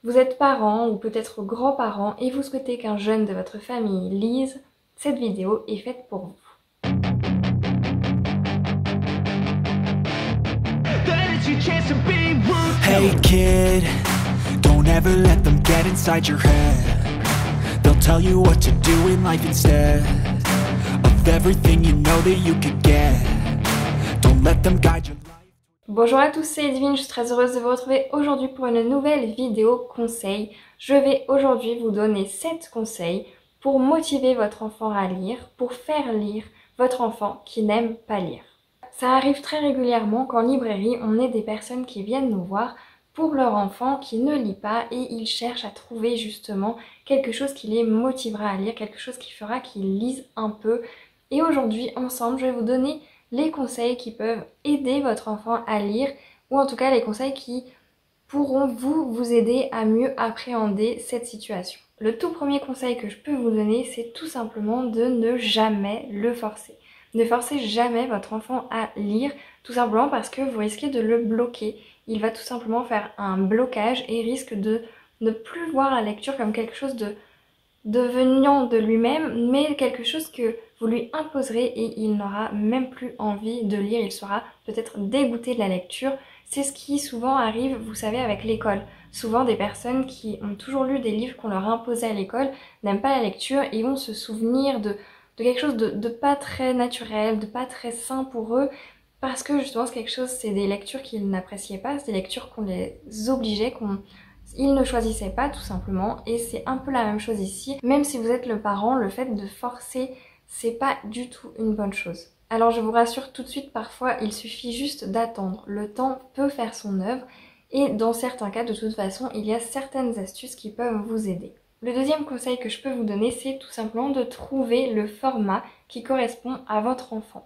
Vous êtes parent ou peut-être grand-parent et vous souhaitez qu'un jeune de votre famille lise, cette vidéo est faite pour vous. Hey kid, don't ever let them get inside your head. They'll tell you what to do in life instead of everything you know that you could get. Don't let them guide your life. Bonjour à tous, c'est Edwin, je suis très heureuse de vous retrouver aujourd'hui pour une nouvelle vidéo conseil. Je vais aujourd'hui vous donner 7 conseils pour motiver votre enfant à lire, pour faire lire votre enfant qui n'aime pas lire. Ça arrive très régulièrement qu'en librairie, on ait des personnes qui viennent nous voir pour leur enfant qui ne lit pas et ils cherchent à trouver justement quelque chose qui les motivera à lire, quelque chose qui fera qu'ils lisent un peu. Et aujourd'hui, ensemble, je vais vous donner les conseils qui peuvent aider votre enfant à lire, ou en tout cas les conseils qui pourront vous aider à mieux appréhender cette situation. Le tout premier conseil que je peux vous donner, c'est tout simplement de ne jamais le forcer. Ne forcez jamais votre enfant à lire, tout simplement parce que vous risquez de le bloquer. Il va tout simplement faire un blocage et risque de ne plus voir la lecture comme quelque chose de venant de lui-même, mais quelque chose que vous lui imposerez et il n'aura même plus envie de lire, il sera peut-être dégoûté de la lecture. C'est ce qui souvent arrive, vous savez, avec l'école. Souvent des personnes qui ont toujours lu des livres qu'on leur a imposés à l'école n'aiment pas la lecture et vont se souvenir de quelque chose de pas très naturel, de pas très sain pour eux, parce que justement c'est quelque chose, c'est des lectures qu'ils n'appréciaient pas, c'est des lectures qu'on les obligeait, ils ne choisissaient pas tout simplement, et c'est un peu la même chose ici. Même si vous êtes le parent, le fait de forcer, c'est pas du tout une bonne chose. Alors je vous rassure tout de suite, parfois il suffit juste d'attendre. Le temps peut faire son œuvre, et dans certains cas, de toute façon, il y a certaines astuces qui peuvent vous aider. Le deuxième conseil que je peux vous donner, c'est tout simplement de trouver le format qui correspond à votre enfant.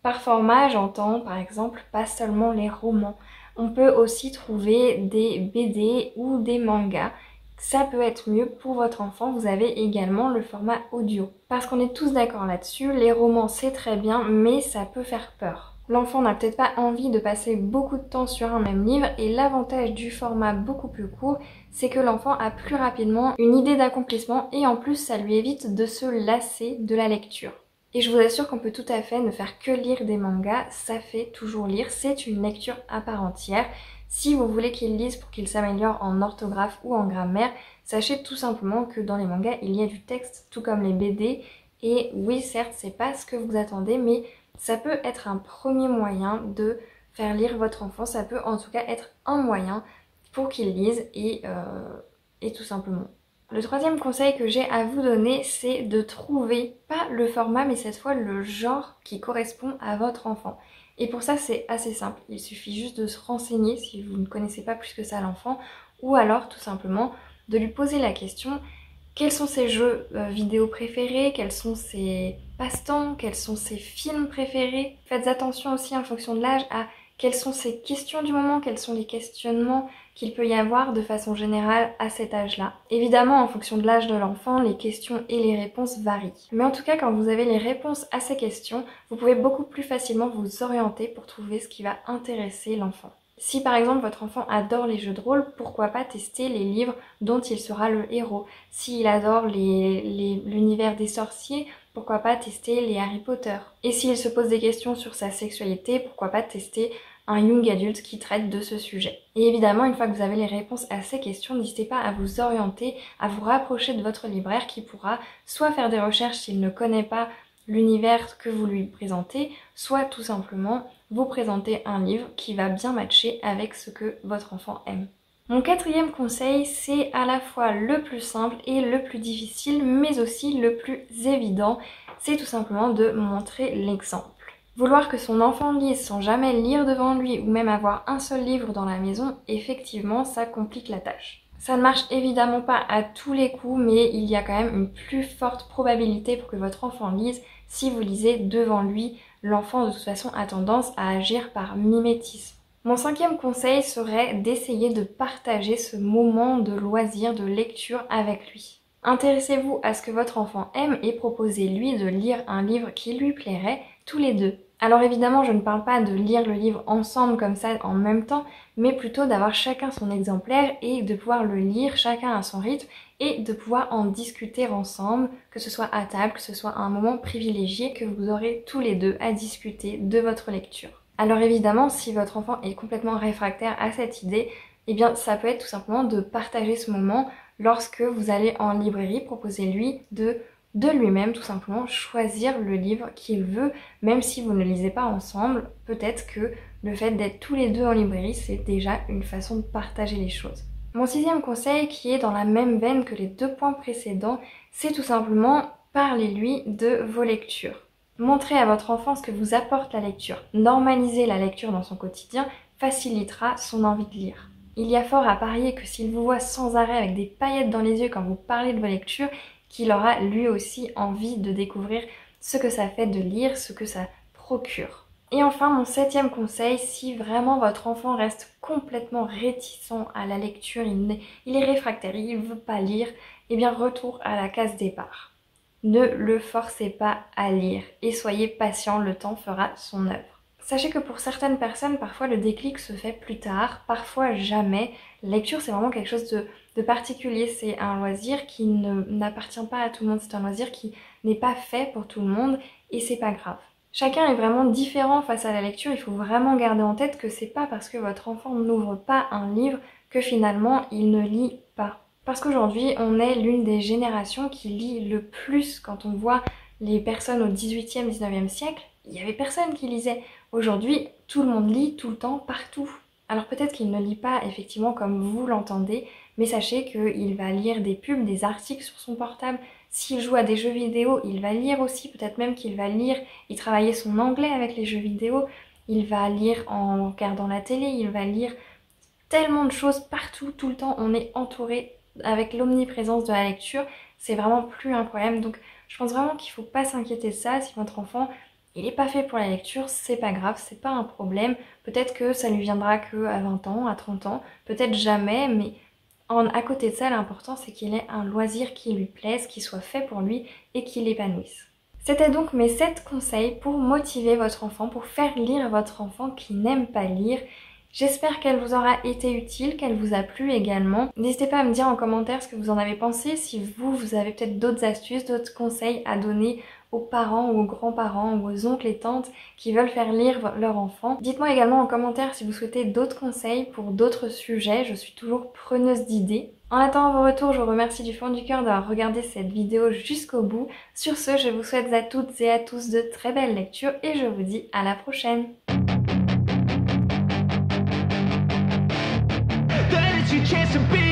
Par format, j'entends par exemple pas seulement les romans. On peut aussi trouver des BD ou des mangas. Ça peut être mieux pour votre enfant. Vous avez également le format audio. Parce qu'on est tous d'accord là-dessus, les romans c'est très bien, mais ça peut faire peur. L'enfant n'a peut-être pas envie de passer beaucoup de temps sur un même livre et l'avantage du format beaucoup plus court, c'est que l'enfant a plus rapidement une idée d'accomplissement et en plus ça lui évite de se lasser de la lecture. Et je vous assure qu'on peut tout à fait ne faire que lire des mangas, ça fait toujours lire, c'est une lecture à part entière. Si vous voulez qu'il lise pour qu'il s'améliore en orthographe ou en grammaire, sachez tout simplement que dans les mangas, il y a du texte, tout comme les BD. Et oui, certes, c'est pas ce que vous attendez, mais ça peut être un premier moyen de faire lire votre enfant. Ça peut en tout cas être un moyen pour qu'il lise et tout simplement. Le troisième conseil que j'ai à vous donner, c'est de trouver, pas le format, mais cette fois le genre qui correspond à votre enfant. Et pour ça, c'est assez simple. Il suffit juste de se renseigner si vous ne connaissez pas plus que ça l'enfant, ou alors tout simplement de lui poser la question: quels sont ses jeux vidéo préférés, quels sont ses passe-temps, quels sont ses films préférés. Faites attention aussi en fonction de l'âge à quelles sont ses questions du moment, quels sont les questionnements qu'il peut y avoir de façon générale à cet âge-là. Évidemment, en fonction de l'âge de l'enfant, les questions et les réponses varient. Mais en tout cas, quand vous avez les réponses à ces questions, vous pouvez beaucoup plus facilement vous orienter pour trouver ce qui va intéresser l'enfant. Si par exemple votre enfant adore les jeux de rôle, pourquoi pas tester les livres dont il sera le héros. S'il adore l'univers des sorciers, pourquoi pas tester les Harry Potter. Et s'il se pose des questions sur sa sexualité, pourquoi pas tester un young adulte qui traite de ce sujet. Et évidemment, une fois que vous avez les réponses à ces questions, n'hésitez pas à vous orienter, à vous rapprocher de votre libraire qui pourra soit faire des recherches s'il ne connaît pas l'univers que vous lui présentez, soit tout simplement vous présenter un livre qui va bien matcher avec ce que votre enfant aime. Mon quatrième conseil, c'est à la fois le plus simple et le plus difficile, mais aussi le plus évident, c'est tout simplement de montrer l'exemple. Vouloir que son enfant lise sans jamais lire devant lui ou même avoir un seul livre dans la maison, effectivement, ça complique la tâche. Ça ne marche évidemment pas à tous les coups, mais il y a quand même une plus forte probabilité pour que votre enfant lise si vous lisez devant lui. L'enfant de toute façon a tendance à agir par mimétisme. Mon cinquième conseil serait d'essayer de partager ce moment de loisir, de lecture avec lui. Intéressez-vous à ce que votre enfant aime et proposez-lui de lire un livre qui lui plairait tous les deux. Alors évidemment, je ne parle pas de lire le livre ensemble comme ça en même temps, mais plutôt d'avoir chacun son exemplaire et de pouvoir le lire chacun à son rythme et de pouvoir en discuter ensemble, que ce soit à table, que ce soit un moment privilégié que vous aurez tous les deux à discuter de votre lecture. Alors évidemment, si votre enfant est complètement réfractaire à cette idée, eh bien ça peut être tout simplement de partager ce moment lorsque vous allez en librairie, proposer-lui de lui-même tout simplement choisir le livre qu'il veut, même si vous ne lisez pas ensemble. Peut-être que le fait d'être tous les deux en librairie, c'est déjà une façon de partager les choses. Mon 6e conseil, qui est dans la même veine que les 2 points précédents, c'est tout simplement parlez-lui de vos lectures. Montrez à votre enfant ce que vous apporte la lecture. Normaliser la lecture dans son quotidien facilitera son envie de lire. Il y a fort à parier que s'il vous voit sans arrêt avec des paillettes dans les yeux quand vous parlez de vos lectures, qu'il aura lui aussi envie de découvrir ce que ça fait de lire, ce que ça procure. Et enfin, mon 7e conseil, si vraiment votre enfant reste complètement réticent à la lecture, il est réfractaire, il ne veut pas lire, eh bien retour à la case départ. Ne le forcez pas à lire et soyez patient, le temps fera son œuvre. Sachez que pour certaines personnes, parfois le déclic se fait plus tard, parfois jamais. La lecture, c'est vraiment quelque chose de particulier. C'est un loisir qui n'appartient pas à tout le monde. C'est un loisir qui n'est pas fait pour tout le monde et c'est pas grave. Chacun est vraiment différent face à la lecture. Il faut vraiment garder en tête que c'est pas parce que votre enfant n'ouvre pas un livre que finalement il ne lit pas. Parce qu'aujourd'hui, on est l'une des générations qui lit le plus. Quand on voit les personnes au 18e, 19e siècle, il n'y avait personne qui lisait. Aujourd'hui, tout le monde lit tout le temps, partout. Alors peut-être qu'il ne lit pas effectivement comme vous l'entendez, mais sachez qu'il va lire des pubs, des articles sur son portable. S'il joue à des jeux vidéo, il va lire aussi, peut-être même qu'il va lire et travailler son anglais avec les jeux vidéo. Il va lire en regardant la télé, il va lire tellement de choses partout, tout le temps. On est entouré avec l'omniprésence de la lecture, c'est vraiment plus un problème. Donc je pense vraiment qu'il ne faut pas s'inquiéter de ça. Si votre enfant il n'est pas fait pour la lecture, c'est pas grave, c'est pas un problème. Peut-être que ça lui viendra qu'à 20 ans, à 30 ans, peut-être jamais, mais à côté de ça, l'important c'est qu'il ait un loisir qui lui plaise, qui soit fait pour lui et qui l'épanouisse. C'était donc mes 7 conseils pour motiver votre enfant, pour faire lire votre enfant qui n'aime pas lire. J'espère qu'elle vous aura été utile, qu'elle vous a plu également. N'hésitez pas à me dire en commentaire ce que vous en avez pensé, si vous avez peut-être d'autres astuces, d'autres conseils à donner aux parents ou aux grands-parents ou aux oncles et tantes qui veulent faire lire leur enfant. Dites-moi également en commentaire si vous souhaitez d'autres conseils pour d'autres sujets, je suis toujours preneuse d'idées. En attendant vos retours, je vous remercie du fond du cœur d'avoir regardé cette vidéo jusqu'au bout. Sur ce, je vous souhaite à toutes et à tous de très belles lectures et je vous dis à la prochaine. Chance to be